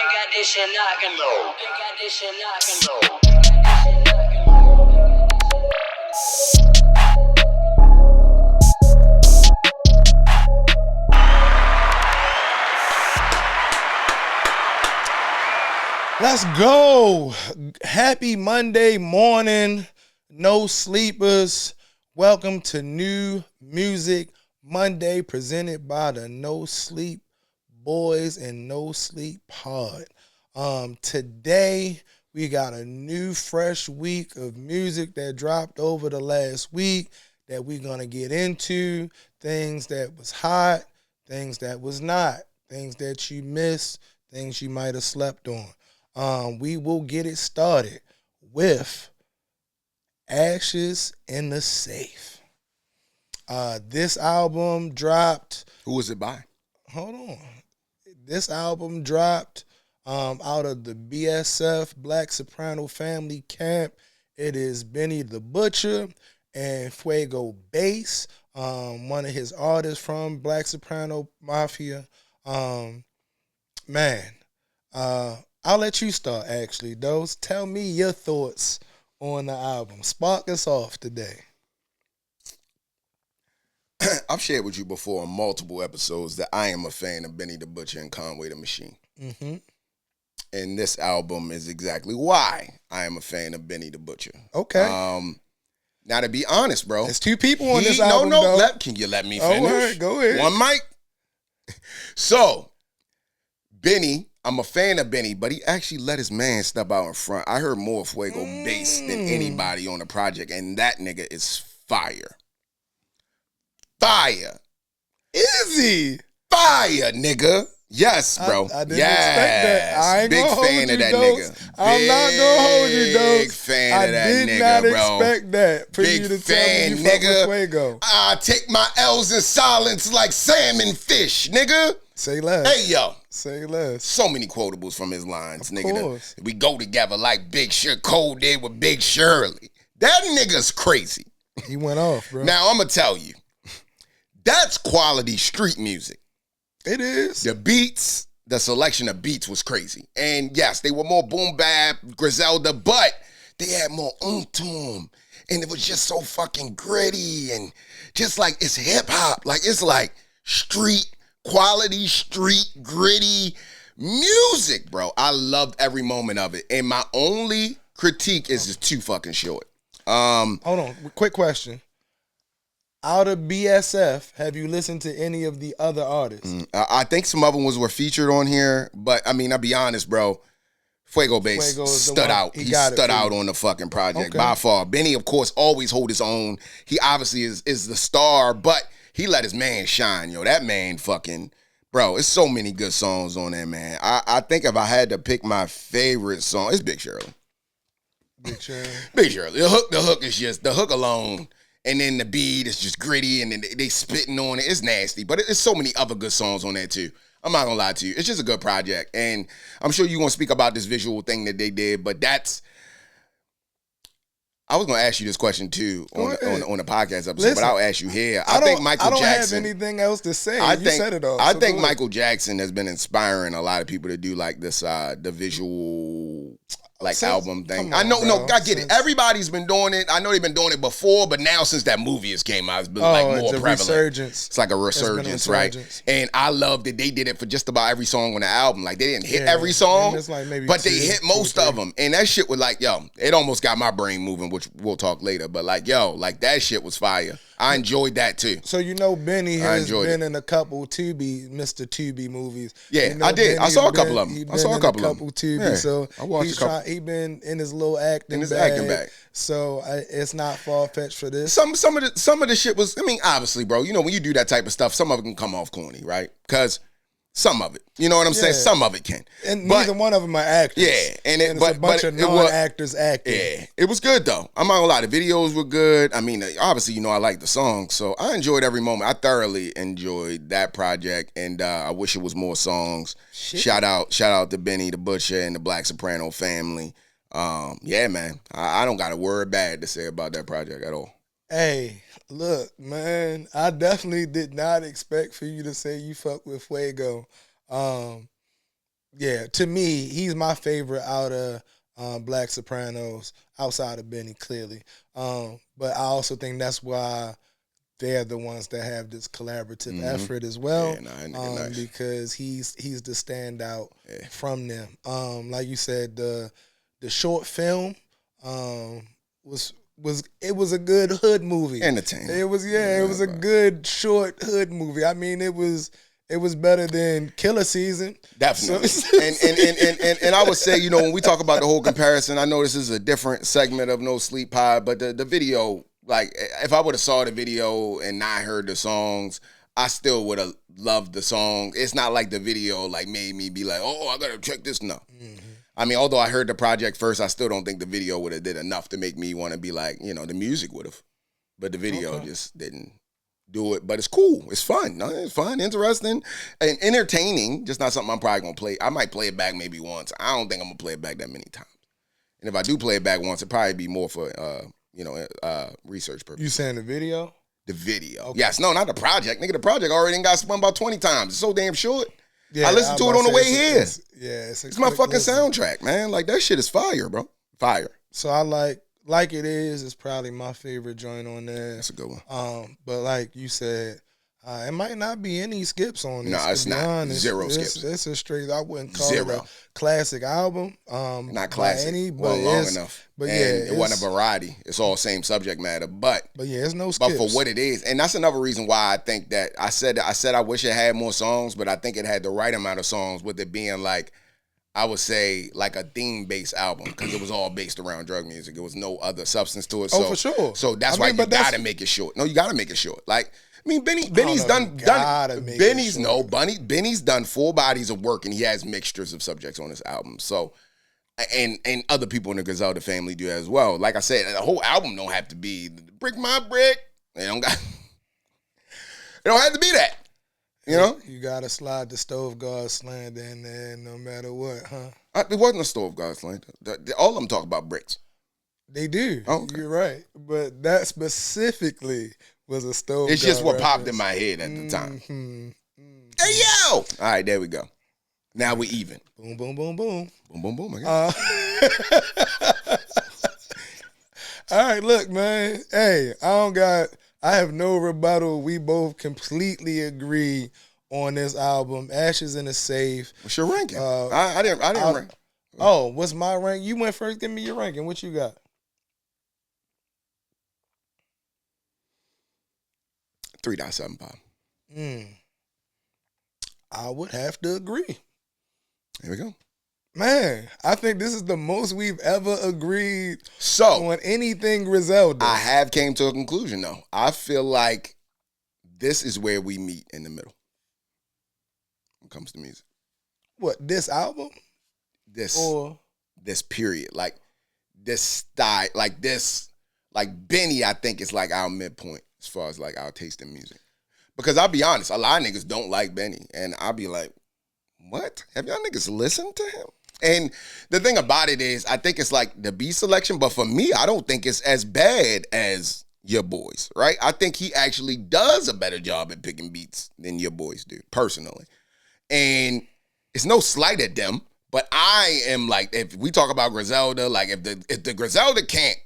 got this shit knocking low. They got this shit knocking low. Let's go. Happy Monday morning, no sleepers. Welcome to New Music Monday, presented by the No Sleep Boys and No Sleep Pod. Today we got a new fresh week of music that dropped over the last week that we're gonna get into. Things that was hot, things that was not, things that you missed, things you might have slept on. We will get it started with Ashes in the Safe. This album dropped. Who was it by? Hold on. This album dropped out of the BSF Black Soprano family camp. It is Benny the Butcher and Fuego Bass, one of his artists from Black Soprano Mafia. I'll let you start, actually, Dos. Tell me your thoughts on the album. Spark us off today. I've shared with you before on multiple episodes that I am a fan of Benny the Butcher and Conway the Machine. Mm-hmm. And this album is exactly why I am a fan of Benny the Butcher. Okay. Now, to be honest, bro. There's two people on this album, Can you let me finish? All right, go ahead. One mic. So, Benny, I'm a fan of Benny, but he actually let his man step out in front. I heard more Fuego bass than anybody on the project, and that nigga is fire. Fire. Is he? Fire, nigga. Yes, bro. I didn't expect that. I ain't gonna hold you, Dos. I'm not gonna hold you, Dos. Big fan of that nigga, bro. I did not expect that for you to tell me you fuck with Fuego. I take my L's in silence like salmon fish, nigga. Say less. Hey, yo. Say less. So many quotables from his lines, of nigga. Course. We go together like Big Cole did with Big Shirley. That nigga's crazy. He went off, bro. Now, I'm going to tell you, that's quality street music. It is. The beats, the selection of beats was crazy. And yes, they were more boom bap, Griselda, but they had more oomph to them. And it was just so fucking gritty and just like it's hip hop. Like it's like street, quality street, gritty music, bro. I loved every moment of it. And my only critique is it's too fucking short. Hold on, quick question. Out of BSF, have you listened to any of the other artists? I think some of them were featured on here, but I mean, I'll be honest, bro. Fuego Bass stood out. He stood out on the fucking project by far. Benny, of course, always hold his own. He obviously is the star, but he let his man shine, yo. That man fucking, bro, it's so many good songs on there, man. I think if I had to pick my favorite song, it's Big Shirley. Big Shirley. Big Shirley. The hook is just, the hook alone. And then the beat is just gritty, and then they spitting on it. It's nasty, but there's so many other good songs on there too. I'm not gonna lie to you. It's just a good project, and I'm sure you're gonna speak about this visual thing that they did. But I was gonna ask you this question too on the podcast episode, Listen, but I'll ask you here. I think Michael Jackson. I don't have anything else to say. You said it all. I think Michael Jackson has been inspiring a lot of people to do like this, the visual. Album thing. On, I get it. Everybody's been doing it. I know they've been doing it before, but now since that movie has came out, it's been more prevalent. Resurgence. It's like a resurgence, right? And I love that they did it for just about every song on the album. Like they didn't hit every song, but they hit most of them. And that shit was like, yo, it almost got my brain moving, which we'll talk later. But like, yo, like that shit was fire. I enjoyed that too. So Benny has been in a couple Mr. Tubi movies. Yeah, I did. I saw a couple of them. I saw a couple of them. Tubi, so I watched a couple. He been in his little acting bag. So it's not far fetched for this. Some of the shit was. I mean, obviously, bro. You know, when you do that type of stuff, some of it can come off corny, right? Because some of it, you know what I'm saying. Some of it can, and neither one of them are actors. Yeah, it's a bunch of non-actors acting. Yeah, it was good though. I'm not gonna lie, the videos were good. I mean, obviously, you know, I like the song, so I enjoyed every moment. I thoroughly enjoyed that project, and I wish it was more songs. Shit. Shout out to Benny the Butcher and the Black Soprano family. Yeah, man, I don't got a word bad to say about that project at all. Hey, look, man, I definitely did not expect for you to say you fuck with Fuego. Yeah, to me, he's my favorite out of Black Sopranos, outside of Benny, clearly. But I also think that's why they're the ones that have this collaborative effort as well. Yeah, that nigga nice. Because he's the standout from them. Like you said, the short film was a good hood movie. Entertaining. It was a good short hood movie. I mean, it was better than Killer Season. Definitely. And I would say, you know, when we talk about the whole comparison, I know this is a different segment of No Sleep Pod, but the video, like, if I would have saw the video and not heard the songs, I still would have loved the song. It's not like the video like made me be like, oh, I gotta check this. No. I mean, although I heard the project first, I still don't think the video would have did enough to make me want to be like, you know, the music would have. But the video just didn't do it. But it's cool. It's fun. No, it's fun, interesting, and entertaining. Just not something I'm probably going to play. I might play it back maybe once. I don't think I'm going to play it back that many times. And if I do play it back once, it'd probably be more for, research purposes. You saying the video? The video. Okay. Yes. No, not the project. Nigga, the project already got spun about 20 times. It's so damn short. Yeah, I listened to it on the way here. It's my fucking soundtrack, man. Like, that shit is fire, bro. Fire. So I like It Is. It's probably my favorite joint on there. That's a good one. But like you said, it might not be any skips on this. No, it's not. Honest. Zero skips. It's a straight. I wouldn't call it a classic album. Not classic. But long enough. But and it wasn't a variety. It's all same subject matter. But yeah, it's no skips. But for what it is, and that's another reason why I think that I said I wish it had more songs, but I think it had the right amount of songs with it being like, I would say, like a theme-based album, because it was all based around drug music. There was no other substance to it. So, for sure. So that's why you gotta make it short. No, you gotta make it short. Like, I mean, Benny's done full bodies of work, and he has mixtures of subjects on his album. So, and other people in the Griselda family do as well. Like I said, the whole album don't have to be brick my brick. It don't have to be that. You know? You gotta slide the Stove Guard slander in there no matter what, huh? It wasn't a Stove Guard slander. All of them talk about bricks. They do. Oh, okay. You're right. But that specifically was a Stove Guard. It's just what reference. popped in my head at the time. Hey, yo! All right, there we go. Now we even. Boom, boom, boom, boom. Boom, boom, boom. I All right, look, man. Hey, I have no rebuttal. We both completely agree on this album. Ashes in the Safe. What's your ranking? I didn't rank. Oh, what's my rank? You went first. Give me your ranking. What you got? 3.75. I would have to agree. Here we go. Man, I think this is the most we've ever agreed on anything Griselda. I have came to a conclusion, though. I feel like this is where we meet in the middle when it comes to music. What, this album? This period. Like, this style. Like, this. Like, Benny, I think, is like our midpoint as far as, like, our taste in music. Because I'll be honest, a lot of niggas don't like Benny. And I'll be like, what? Have y'all niggas listened to him? And the thing about it is, I think it's like the beat selection, but for me, I don't think it's as bad as your boys, right? I think he actually does a better job at picking beats than your boys do, personally. And it's no slight at them, but I am like, if we talk about Griselda, like if the Griselda camp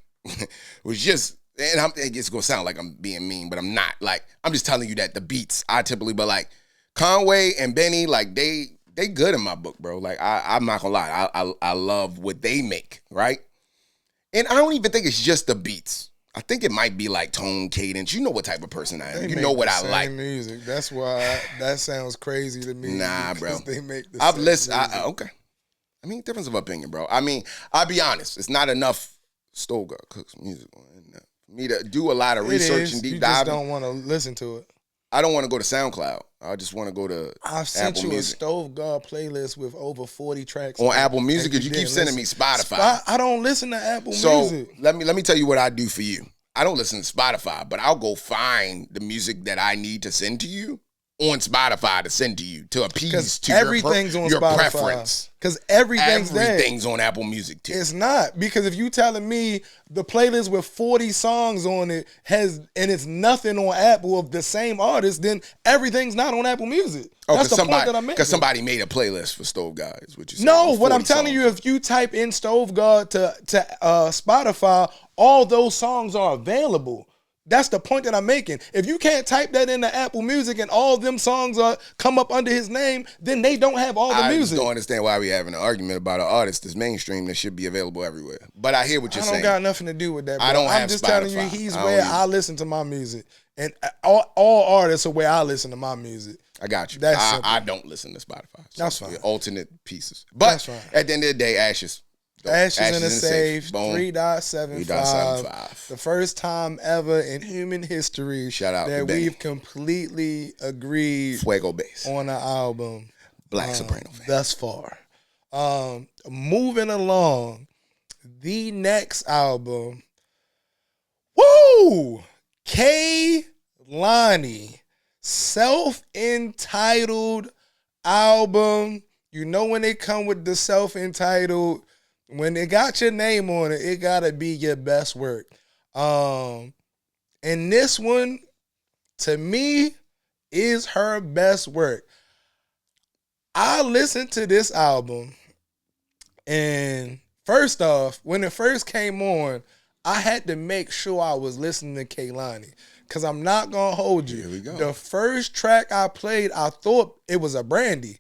was just, and it's gonna sound like I'm being mean, but I'm not. Like, I'm just telling you that the beats, I typically, but like Conway and Benny, like they good in my book, bro. Like, I'm not gonna lie. I love what they make, right? And I don't even think it's just the beats. I think it might be like tone, cadence. You know what type of person I am. You know what I like. Music. That's why that sounds crazy to me. Nah, bro. They make the I've listened. Okay. I mean, difference of opinion, bro. I mean, I'll be honest. It's not enough Stove Guard Cooks music for me to do a lot of research and deep dive. You just don't want to listen to it. I don't want to go to SoundCloud. I just want to go to I've sent Apple you Music. A Stove Guard playlist with over 40 tracks on Apple Music, because you keep sending me Spotify. I don't listen to Apple So Music. let me tell you what I do for you. I don't listen to Spotify, but I'll go find the music that I need to send to you, on Spotify to send to you to appease to everything's on your Spotify. preference. Because everything's on Apple Music too. It's not, because if you telling me the playlist with 40 songs on it and it's nothing on Apple of the same artist, then everything not on Apple Music. That's the point that I'm making. Because somebody made a playlist for Stove God, is what you said. No, what I'm telling you, if you type in Stove God to Spotify, all those songs are available. That's the point that I'm making. If you can't type that into Apple Music and all them songs come up under his name, then they don't have all the music. I don't understand why we having an argument about an artist that's mainstream that should be available everywhere. But I hear what you're saying. I don't got nothing to do with that, bro. I'm just Spotify. telling you, he's where I listen to my music. And all artists are where I listen to my music. I got you. That's I don't listen to Spotify. So that's fine. Alternate pieces. But at the end of the day, Ashes in a safe, 3.75. The first time ever in human history that we've completely agreed Fuego bass on an album. Black Soprano fan. Thus far. Moving along, the next album. Woo! Kehlani, self-entitled album. You know when they come with the self-entitled, when they got your name on it, it gotta be your best work. And this one, to me, is her best work. I listened to this album, and first off, when it first came on, I had to make sure I was listening to Kehlani. Because I'm not gonna hold you. Here we go. The first track I played, I thought it was a Brandy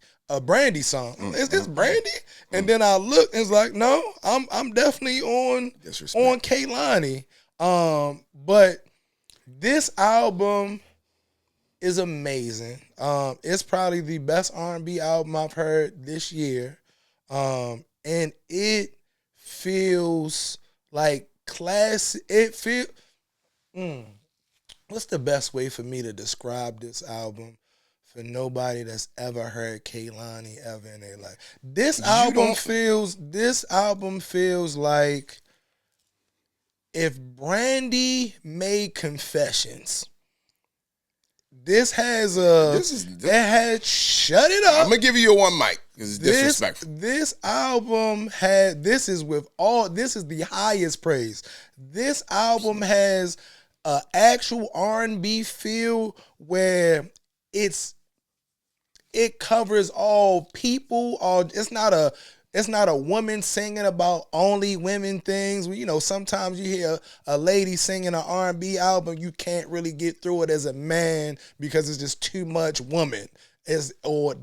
song. Is this Brandy? And then I looked and it's like, no, I'm definitely on Kehlani. But this album is amazing. It's probably the best R&B album I've heard this year. And it feels like classic. What's the best way for me to describe this album for nobody that's ever heard Kehlani ever in their life? This album feels like if Brandy made Confessions. Shut it up. I'm gonna give you your one mic because it's disrespectful. This album this is the highest praise. This album has an actual R&B feel where it covers all people. It's not a woman singing about only women things. You know, sometimes you hear a lady singing an R&B album, you can't really get through it as a man because it's just too much woman. Or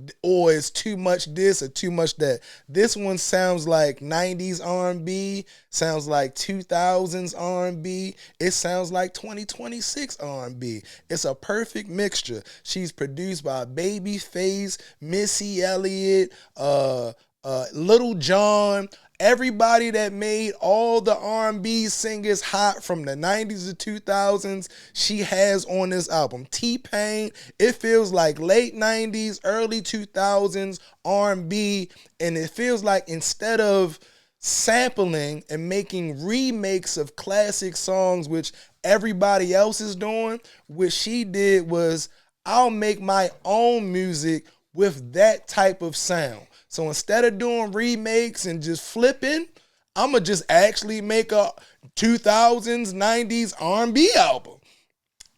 it's too much this or too much that. This one sounds like 90s R&B, sounds like 2000s R&B, it sounds like 2026 R&B. It's a perfect mixture. She's produced by Babyface, Missy Elliott, Little John, everybody that made all the R&B singers hot from the 90s to 2000s, she has on this album. T-Pain, it feels like late 90s, early 2000s R&B, and it feels like instead of sampling and making remakes of classic songs, which everybody else is doing, what she did was, I'll make my own music with that type of sound. So instead of doing remakes and just flipping, I'm going to just actually make a 2000s, 90s R&B album.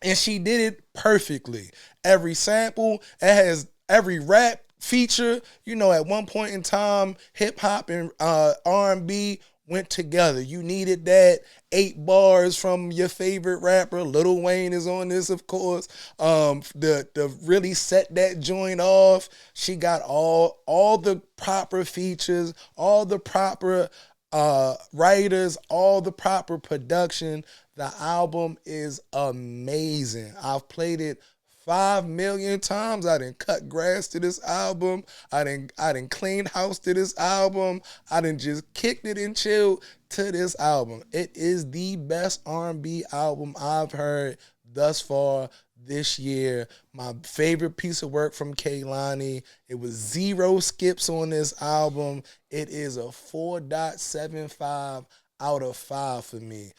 And she did it perfectly. Every sample, it has every rap feature. You know, at one point in time, hip hop and R&B went together. You needed that 8 bars from your favorite rapper. Lil Wayne is on this, of course. To really set that joint off, she got all the proper features, all the proper writers, all the proper production. The album is amazing. I've played it 5 million times. I done cut grass to this album. I done cleaned house to this album. I done just kicked it and chilled to this album. It is the best R&B album I've heard thus far this year. My favorite piece of work from Kehlani. It was 0 skips on this album. It is a 4.75 out of 5 for me.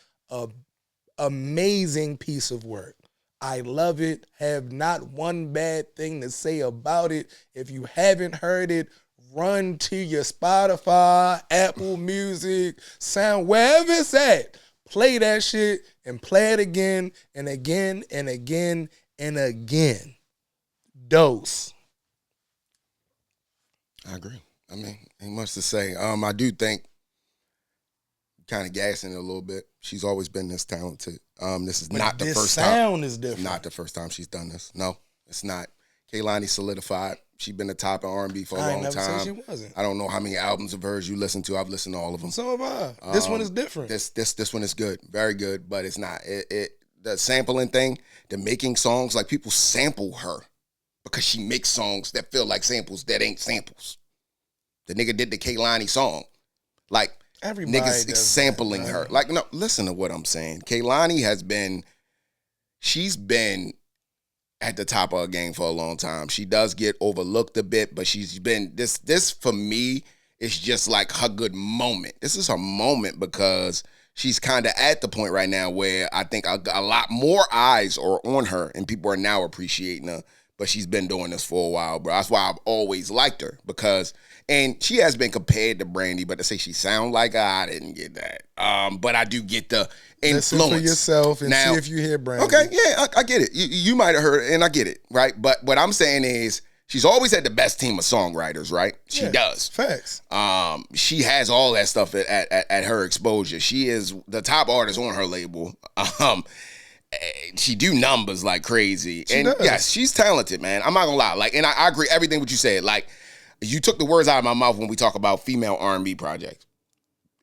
Amazing piece of work. I love it. Have not one bad thing to say about it. If you haven't heard it, run to your Spotify, Apple Music, Sound, wherever it's at. Play that shit and play it again and again and again and again. Dose. I agree. I mean, ain't much to say. I do think kind of gassing it a little bit. She's always been this talented. This is not the first time. Sound is different. Not the first time she's done this. No, it's not. Kehlani solidified. She's been the top of R&B for a long time. Said she wasn't. I don't know how many albums of hers you listen to. I've listened to all of them. So have I. This one is different. This one is good, very good, but it's not. The sampling thing, the making songs, like people sample her because she makes songs that feel like samples that ain't samples. The nigga did the Kehlani song, like everybody niggas sampling that, her. Like, no, listen to what I'm saying. Kehlani she's been at the top of her game for a long time. She does get overlooked a bit, but she's been, this for me is just like her good moment. This is her moment because she's kind of at the point right now where I think a lot more eyes are on her and people are now appreciating her, but she's been doing this for a while, bro. That's why I've always liked her and she has been compared to Brandy, but to say she sound like her, I didn't get that. But I do get the influence. Listen for yourself and now, see if you hear Brandy. Okay, yeah, I get it. You might have heard it, and I get it, right? But what I'm saying is she's always had the best team of songwriters, right? She does. Facts. She has all that stuff at her exposure. She is the top artist on her label. She do numbers like crazy. She does. Yes, she's talented, man. I'm not gonna lie. Like, and I agree everything what you said. Like, you took the words out of my mouth when we talk about female R&B projects.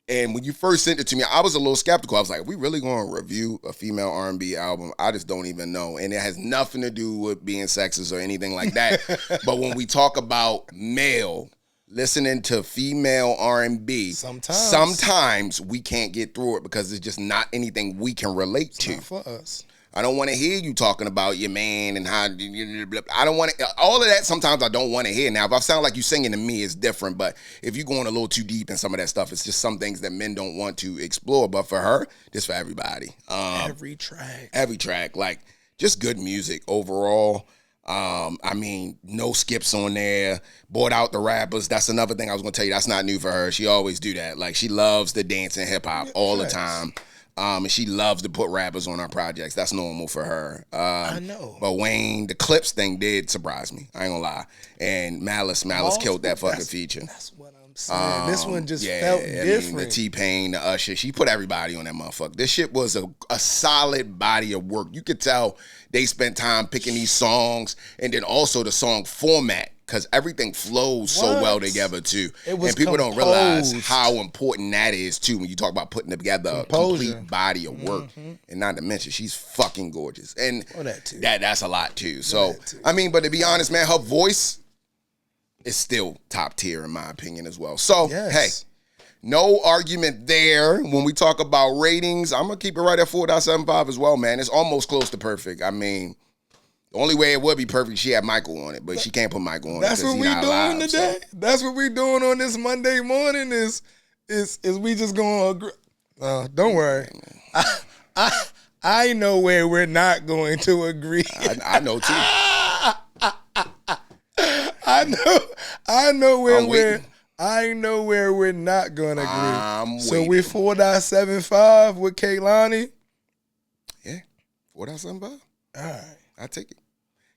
And when you first sent it to me, I was a little skeptical. I was like, are we really going to review a female R&B album? I just don't even know. And it has nothing to do with being sexist or anything like that. But when we talk about male listening to female R&B, sometimes we can't get through it because it's just not anything we can relate to. Not for us. I don't want to hear you talking about your man and how I don't want to. All of that sometimes I don't want to hear. Now, if I sound like you singing to me, it's different. But if you're going a little too deep in some of that stuff, it's just some things that men don't want to explore. But for her, this for everybody. Every track, like just good music overall. I mean, no skips on there. Bought out the rappers. That's another thing I was gonna tell you. That's not new for her. She always do that. Like she loves the dance and hip hop all the time. And she loves to put rappers on her projects. That's normal for her. I know. But Wayne, the Clips thing did surprise me. I ain't gonna lie. And Malice killed that fucking feature. That's what I'm saying. This one just felt different. The T-Pain, the Usher, she put everybody on that motherfucker. This shit was a solid body of work. You could tell they spent time picking these songs and then also the song format. Because everything flows so well together, too. And people don't realize how important that is, too, when you talk about putting together a complete body of work. And not to mention, she's fucking gorgeous. And that too. That's a lot, too. So, I mean, but to be honest, man, her voice is still top tier, in my opinion, as well. So, hey, no argument there. When we talk about ratings, I'm going to keep it right at 4.75 as well, man. It's almost close to perfect. I mean, the only way it would be perfect, she had Michael on it, but she can't put Michael on it. That's what we doing today. So. That's what we doing on this Monday morning. Is we just gonna agree? Don't worry. I know where we're not going to agree. I know too. I know where we're not gonna agree. So we're 4.75 with Kehlani. Yeah, 4.75. All right. I take it.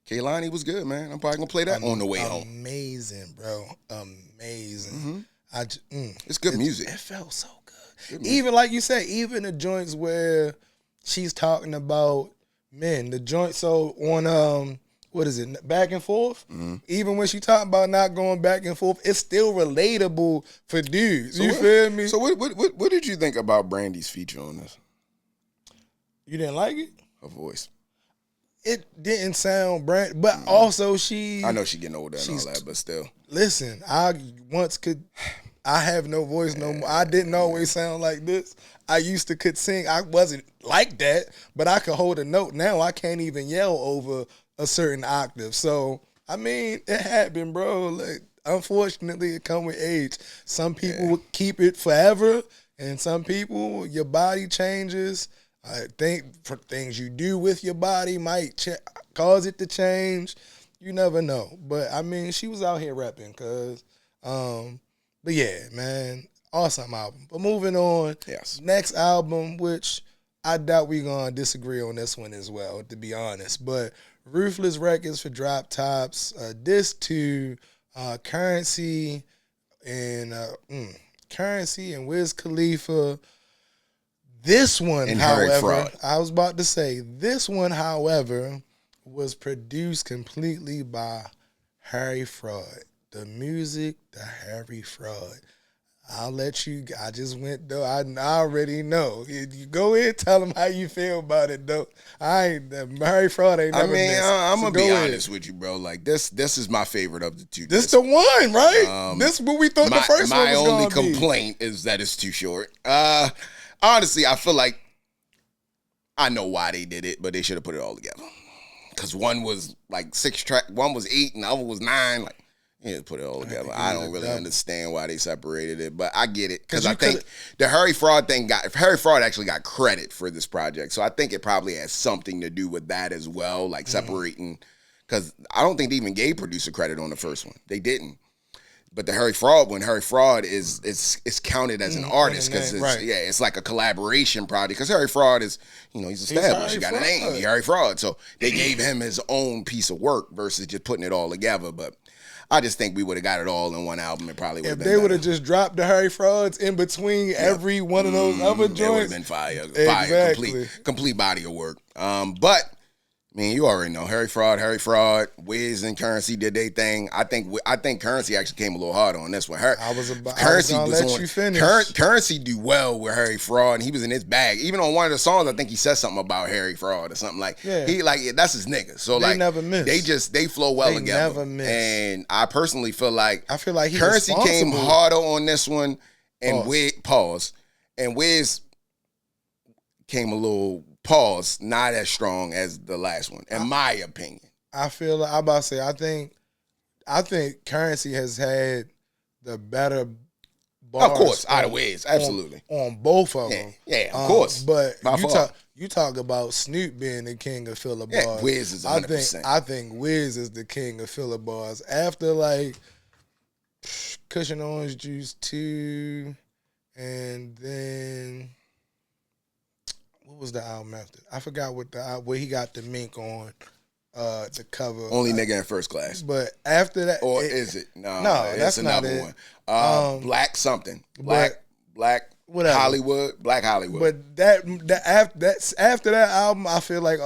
Kehlani was good, man. I'm probably gonna play that on the way home. Amazing, bro. Amazing. It's good music. It felt so good. Even like you said, even the joints where she's talking about men, the joint. So on what is it? Back and forth. Even when she talking about not going back and forth, it's still relatable for dudes. You feel me? So what did you think about Brandy's feature on this? You didn't like it? Her voice. It didn't sound brand, but also I know she getting older and all that, but still. Listen, I have no voice no more. I didn't always sound like this. I used to could sing. I wasn't like that, but I could hold a note. Now I can't even yell over a certain octave. So, I mean, it happened, bro. Like, unfortunately, it come with age. Some people keep it forever, and some people, your body changes. I think for things you do with your body might cause it to change. You never know. But I mean, she was out here rapping, but yeah, man, awesome album. But moving on, Yes. next album, which I doubt we're gonna disagree on this one as well, to be honest. But Roofless Records for Drop Tops, this to Currency and Currency and Wiz Khalifa. This one, And Harry however, Fraud. I was about to say, this one, however, was produced completely by Harry Fraud. The music, the Harry Fraud. I'll let you, I just went, though, I already know. You go ahead, tell them how you feel about it, though. Harry Fraud ain't never missed. I'm So going to be ahead. honest with you, bro. Like, this is my favorite of the two. This the one, right? This what we thought the first one was My only gonna be. complaint is that it's too short. Honestly, I feel like I know why they did it, but they should have put it all together. Because one was like 6 track, one was 8, and the other was 9. Like, yeah, put it all together. I don't really understand why they separated it, but I get it. Because I think the Harry Fraud actually got credit for this project. So I think it probably has something to do with that as well, like separating. Because I don't think they even gave producer credit on the first one. They didn't. But the Harry Fraud is counted as an artist because it's like a collaboration project. Because Harry Fraud is, he's established. He got a name. He's Harry Fraud. So they gave him his own piece of work versus just putting it all together. But I just think we would have got it all in one album. It probably would have been If they would have just dropped the Harry Frauds in between every one of those other joints, it would have been fire. Exactly. Complete body of work. But I mean, you already know Harry Fraud, Wiz and Currency did their thing. I think Currency actually came a little harder on this one. Currency was let you finish. Currency do well with Harry Fraud, and he was in his bag. Even on one of the songs, I think he said something about Harry Fraud or something like. Yeah. That's his nigga. So they never miss. They flow well together. Never miss. And I personally feel like he Currency came responsible. harder on this one, and Wiz came a little. Not as strong as the last one, in my opinion. I feel like I'm about to say I think Currency has had the better bars. Of course, out of Wiz, absolutely. On both of them. Yeah, of course. But you talk about Snoop being the king of filler bars. Yeah, Wiz is 100%. I think Wiz is the king of filler bars. After like Cushion Orange Juice 2, and then what was the album after? I forgot where he got the mink on the cover. Only Nigga in First Class. But after that, or is it? No, that's another not one. Black something. Black whatever. Hollywood. Black Hollywood. But after that album, I feel like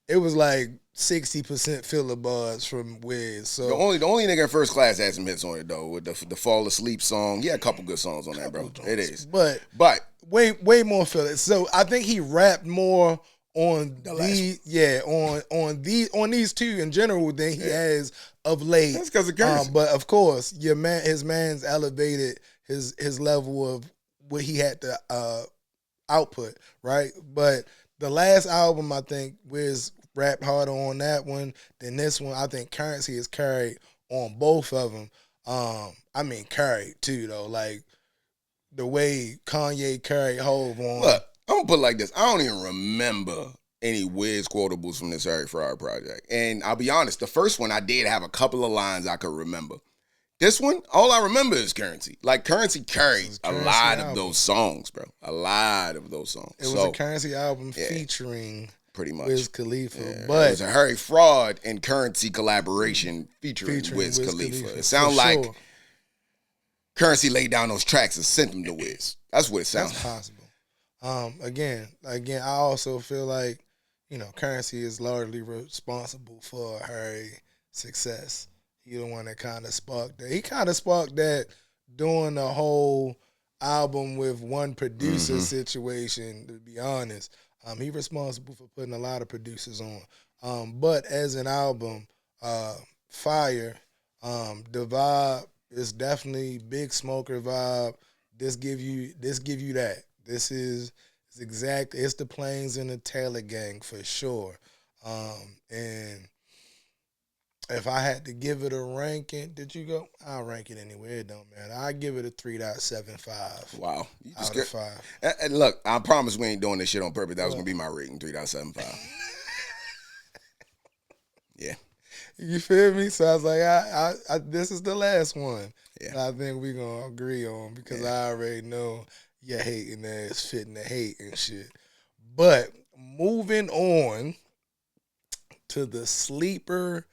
it was like 60% filler bars from Wiz. So the only Nigga in First Class had some hits on it though, with the Fall Asleep song. He had a couple good songs on that, bro. It is. But way more filler. So I think he rapped more on on these two in general than he has of late. That's because of Currency. But of course, his man's elevated his level of what he had to output, right? But the last album, I think, Wiz rap harder on that one than this one. I think Currency is carried on both of them. I mean carried too though, like the way Kanye carried Hove on. Look, I'm gonna put it like this. I don't even remember any Wiz quotables from this Harry Fraud project. And I'll be honest, the first one I did have a couple of lines I could remember. This one, all I remember is Currency. Like, Currency carried a lot of those songs, bro. A lot of those songs. It was a Currency album featuring pretty much Wiz Khalifa. Yeah, but it was a Harry Fraud and Currency collaboration featuring Wiz Khalifa. It sounds like Currency laid down those tracks and sent them to Wiz. That's what it sounds like. That's possible. Again, I also feel like, Currency is largely responsible for Harry's success. He the one that kind of sparked that. He kind of sparked that doing the whole album with one producer situation, to be honest. He responsible for putting a lot of producers on. But as an album, fire, the vibe is definitely Big Smoker vibe. This give you that. This is it's the Plains and the Taylor Gang for sure. And If I had to give it a ranking, did you go? I'll rank it anyway. It don't matter. I give it a 3.75 Wow. You just out of 5. And look, I promise we ain't doing this shit on purpose. That was gonna be my rating, 3.75. Yeah. You feel me? So I was like, I this is the last one. Yeah. I think we gonna agree on because I already know your hating ass fitting the hate and shit. But moving on to the sleeper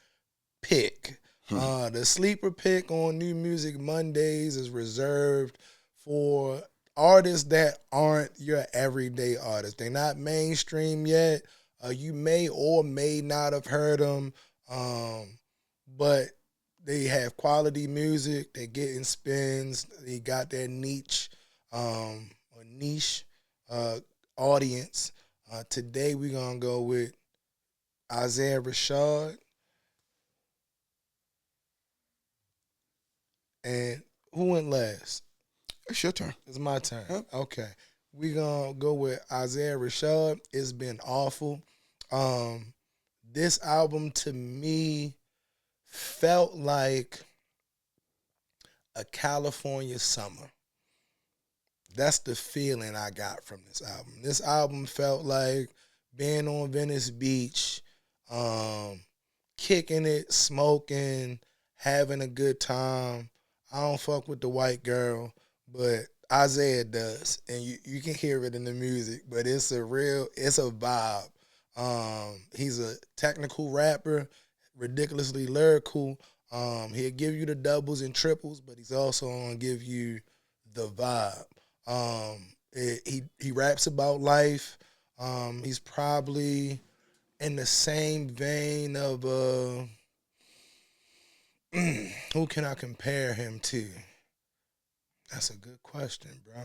pick. The sleeper pick on New Music Mondays is reserved for artists that aren't your everyday artists. They're not mainstream yet. You may or may not have heard them, but they have quality music. They're getting spins. They got their niche or niche audience. Today we're gonna go with Isaiah Rashad. And who went last? It's your turn. It's my turn. Yep. Okay. We're going to go with Isaiah Rashad. It's been awful. This album to me felt like a California summer. That's the feeling I got from this album. This album felt like being on Venice Beach, kicking it, smoking, having a good time. I don't fuck with the white girl, but Isaiah does. And you can hear it in the music, but it's a vibe. He's a technical rapper, ridiculously lyrical. He'll give you the doubles and triples, but he's also gonna give you the vibe. He raps about life. He's probably in the same vein of who can I compare him to? That's a good question, bro.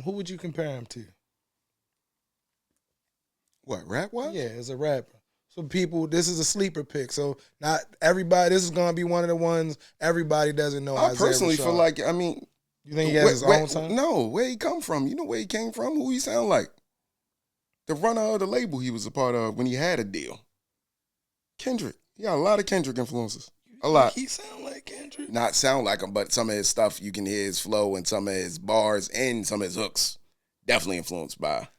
Who would you compare him to? What, rap wise? Yeah, as a rapper. So people, this is a sleeper pick. So not everybody. This is gonna be one of the ones everybody doesn't know. I Isaiah personally Rashad. feel like, I mean, You think he has his own time? No, where he come from? You know where he came from? Who he sound like? The runner of the label he was a part of when he had a deal. Kendrick. He got a lot of Kendrick influences. A lot. He sound like Kendrick. Not sound like him, but some of his stuff you can hear his flow and some of his bars and some of his hooks. Definitely influenced by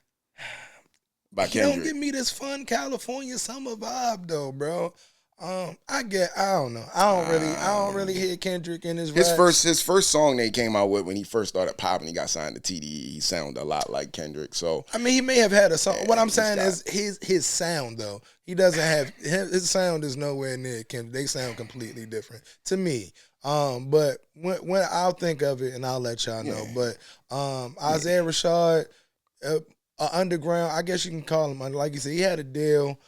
He Kendrick. don't give me this fun California summer vibe though, bro. I don't know. I don't really hear Kendrick in his raps. His first song they came out with when he first started popping, he got signed to TDE. He sounded a lot like Kendrick. So I mean, he may have had a song. Yeah, What I'm he's saying got- is his sound though. He doesn't have his sound is nowhere near Kendrick. They sound completely different to me. But when I'll think of it and I'll let y'all know. Yeah. But Isaiah Rashad, underground, I guess you can call him. Like you said, he had a deal.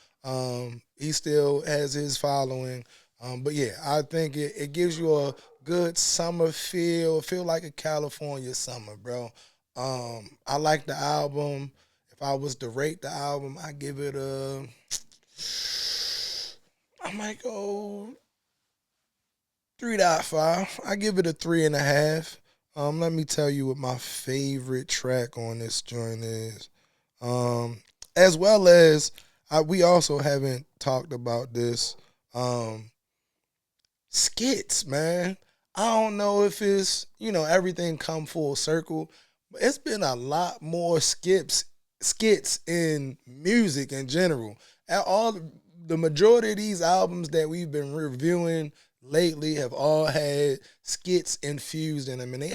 He still has his following. But yeah, I think it gives you a good summer feel like a California summer, bro. I like the album. If I was to rate the album, I give it I might go 3.5. I give it a 3.5. Let me tell you what my favorite track on this joint is. As well as we also haven't talked about this. Skits, man. I don't know if it's, everything come full circle, but it's been a lot more skits in music in general. The majority of these albums that we've been reviewing lately have all had skits infused in them, and they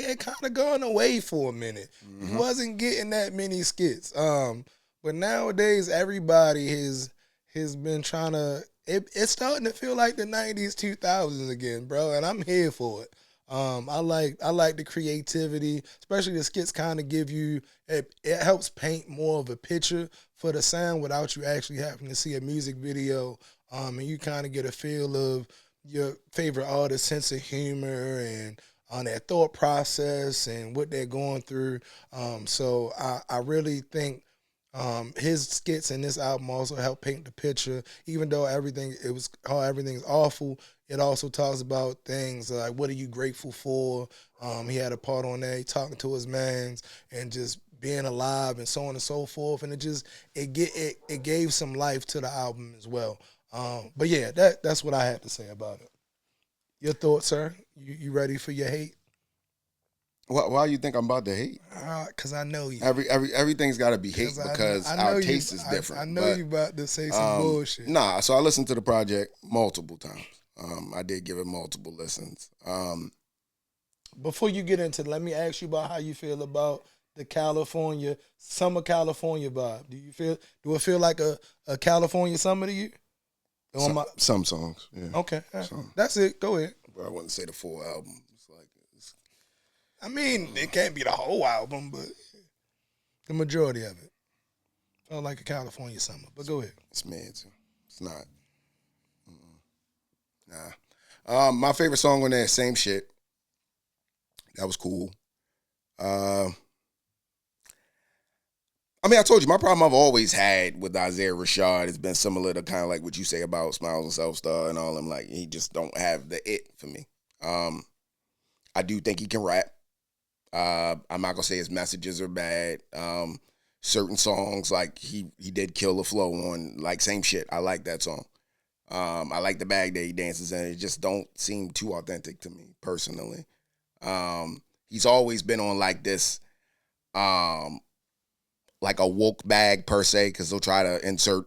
had kind of gone away for a minute. You wasn't getting that many skits. But nowadays everybody has been trying to. It's starting to feel like the 90s, 2000s again, bro, and I'm here for it. I like the creativity, especially the skits kind of give you, it helps paint more of a picture for the sound without you actually having to see a music video, and you kind of get a feel of your favorite artist's sense of humor and on their thought process and what they're going through. So I really think his skits in this album also help paint the picture. Even though everything is awful, it also talks about things like what are you grateful for. He had a part on there, he talking to his mans and just being alive and so on and so forth. And it gave some life to the album as well. But yeah, that's what I had to say about it. Your thoughts, sir? You ready for your hate? Why you think I'm about to hate? Cause I know you. Everything's got to be hate because I know our you, taste is different. I know but, you about to say some bullshit. Nah, so I listened to the project multiple times. I did give it multiple listens. Before you get into it, let me ask you about how you feel about the summer California vibe. Do it feel like a California summer to you? Some songs, yeah. Okay, that's it. Go ahead. But I wouldn't say the full album. I mean, it can't be the whole album, but the majority of it felt like a California summer. But go ahead. It's mid. It's not. Nah. My favorite song on there, Same Shit. That was cool. I mean, I told you, my problem I've always had with Isaiah Rashad has been similar to kind of like what you say about Smiles and Self Star and all them. Like, he just don't have the it for me. I do think he can rap. I'm not gonna say his messages are bad. Certain songs, like he did kill the flow on, like Same Shit. I like that song. I like the bag that he dances in. It just don't seem too authentic to me personally. He's always been on like this, like a woke bag per se, because he'll try to insert,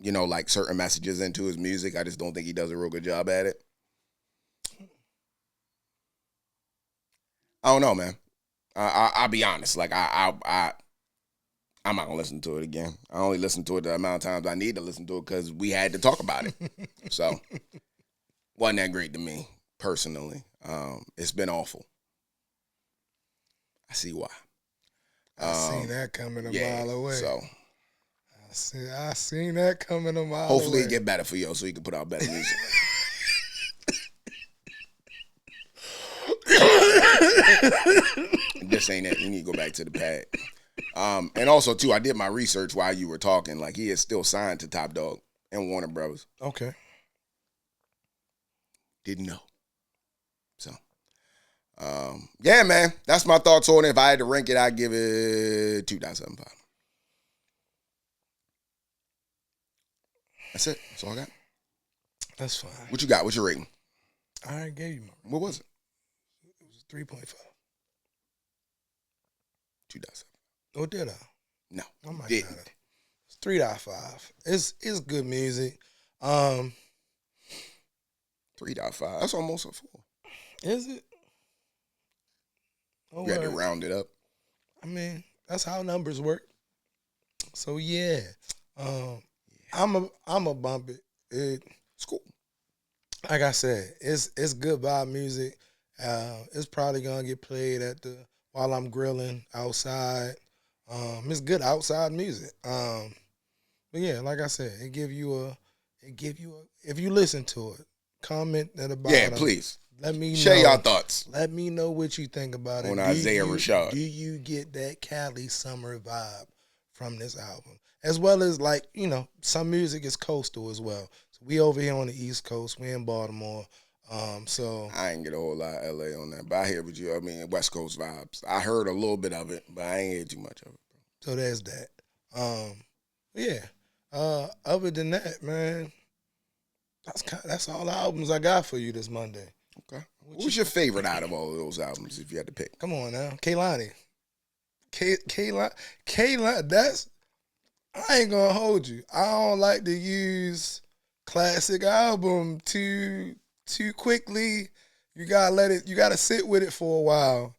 like certain messages into his music. I just don't think he does a real good job at it. I don't know, man. I'll be honest. Like I'm not gonna listen to it again. I only listen to it the amount of times I need to listen to it because we had to talk about it. So wasn't that great to me personally. It's been awful. I see why. I seen that coming a mile away. So I seen that coming a mile away. Hopefully it get better for you so you can put out better music. This ain't it. You need to go back to the pad. And also, too, I did my research while you were talking. Like, he is still signed to Top Dog and Warner Brothers. Okay. Didn't know. So, yeah, man. That's my thoughts on it. If I had to rank it, I'd give it 2.75. That's it. That's all I got. That's fine. What you got? What's your rating? I already gave you my rating. What was it? It was 3.5. 2.7. Oh, did I? No, I might didn't. not. It's 3.5. It's good music. 3.5. That's almost a 4. Is it? Oh, you had to round it up. I mean, that's how numbers work. So yeah, I'm a bump it. It's cool. Like I said, it's good vibe music. It's probably gonna get played while I'm grilling outside. It's good outside music. But yeah, like I said, if you listen to it, comment at the bottom. Yeah, please. Let me share know. your thoughts. Let me know what you think about it. On Isaiah Rashad. Do you get that Cali summer vibe from this album? As well as, like, some music is coastal as well. So we over here on the East Coast. We in Baltimore. So I ain't get a whole lot of LA on that, but I hear what you. I mean, West Coast vibes. I heard a little bit of it, but I ain't hear too much of it. So there's that. Yeah. Other than that, man, that's all the albums I got for you this Monday. Okay. What's your favorite out of all of those albums, if you had to pick? Come on now, Kehlani. Kehlani. I ain't gonna hold you. I don't like to use classic album too quickly. You gotta sit with it for a while.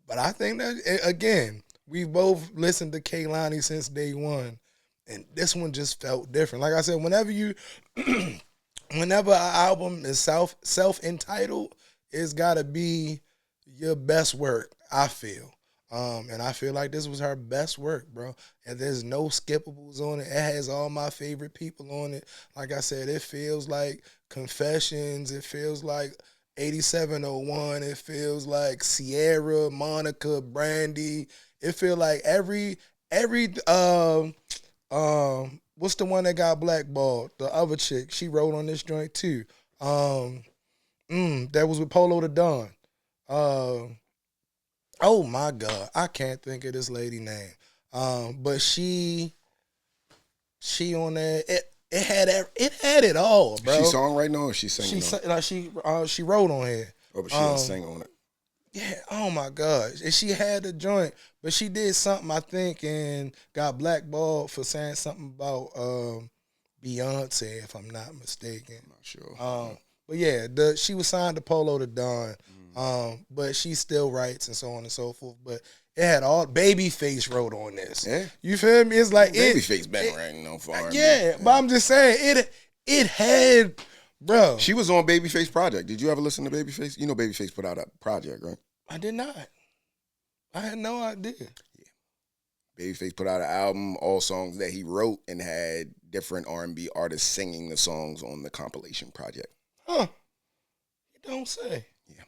But I think that, again, we've both listened to Kehlani since day one, and this one just felt different. Like I said, whenever an album is self-entitled, it's gotta be your best work, I feel. And I feel like this was her best work, bro. And there's no skippables on it. It has all my favorite people on it. Like I said, it feels like Confessions. It feels like 8701. It feels like Sierra, Monica, Brandy. It feels like every what's the one that got blackballed? The other chick, she wrote on this joint too. That was with Polo the Don. Oh my God, I can't think of this lady name. But she on that. it had it all, bro. She songwriting or she singing? She wrote on here. Oh, but she didn't sing on it. Yeah, oh my gosh. And she had the joint, but she did something, I think, and got blackballed for saying something about Beyonce, if I'm not mistaken. I'm not sure. But yeah, she was signed to Polo the Don, but she still writes and so on and so forth. But it had all Babyface wrote on this. Yeah. You feel me? It's like Babyface been writing on for R&B. Yeah, but I'm just saying it had, bro. She was on Babyface project. Did you ever listen to Babyface? You know Babyface put out a project, right? I did not. I had no idea. Yeah. Babyface put out an album, all songs that he wrote, and had different R&B artists singing the songs on the compilation project. Huh. You don't say. Yeah.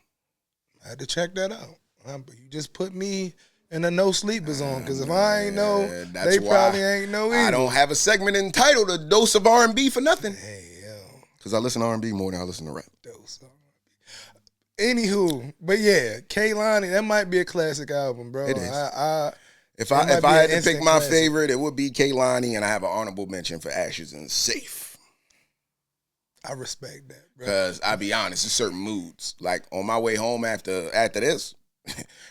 I had to check that out. You just put me in the no sleepers on, because if I ain't know, they probably ain't know either. I don't have a segment entitled "A Dose of R&B" for nothing. Hey, yo. Because I listen to R&B more than I listen to rap. Dose of R&B. Anywho, but yeah, Kehlani, that might be a classic album, bro. It is. If might I be had an to pick instant my classic. favorite, it would be Kehlani, and I have an honorable mention for Ashes and Safe. I respect that, bro. Because I'll be honest, it's certain moods. Like on my way home after this,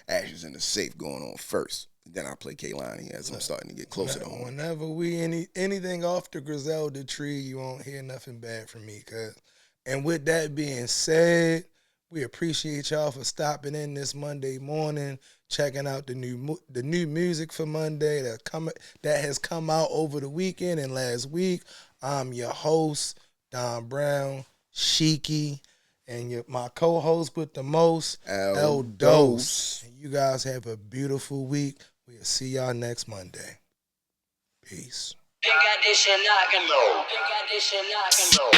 Ashes in the Safe going on first. Then I play Kehlani as I'm starting to get closer to home. Whenever anything off the Griselda tree, you won't hear nothing bad from me. And with that being said, we appreciate y'all for stopping in this Monday morning, checking out the new music for Monday that has come out over the weekend and last week. I'm your host, Don Brown, Shiki, and my co-host with the most, L-Dos. And you guys have a beautiful week. We'll see y'all next Monday. Peace. They got this shit knocking low. They got this shit knocking low.